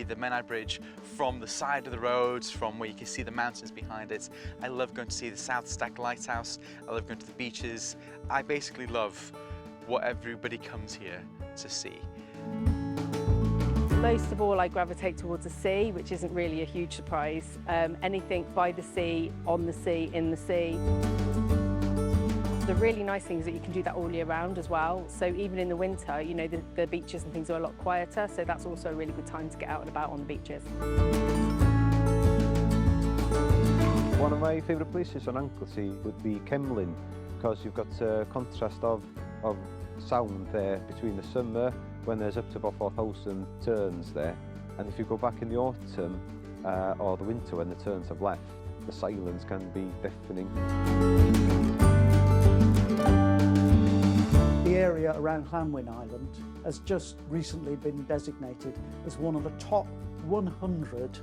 see the Menai Bridge from the side of the roads, from where you can see the mountains behind it. I love going to see the South Stack Lighthouse. I love going to the beaches. I basically love what everybody comes here to see. Most of all, I gravitate towards the sea, which isn't really a huge surprise. Anything by the sea, on the sea, in the sea. The really nice thing is that you can do that all year round as well. So even in the winter, you know, the beaches and things are a lot quieter. So that's also a really good time to get out and about on the beaches. One of my favourite places on Anglesey would be Kemlyn, because you've got a contrast of sound there between the summer, when there's up to about 4,000 terns there, and if you go back in the autumn or the winter when the terns have left, the silence can be deafening. The area around Llanwyn Island has just recently been designated as one of the top 100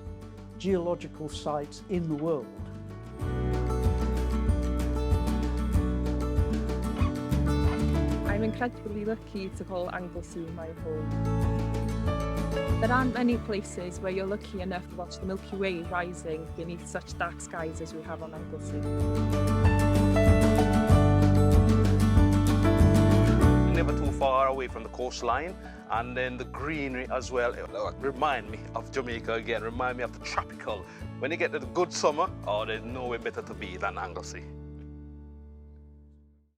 geological sites in the world. I'm incredibly lucky to call Anglesey my home. There aren't many places where you're lucky enough to watch the Milky Way rising beneath such dark skies as we have on Anglesey. Never too far away from the coastline, and then the greenery as well. Remind me of Jamaica again, remind me of the tropical. When you get to the good summer, oh, there's nowhere better to be than Anglesey.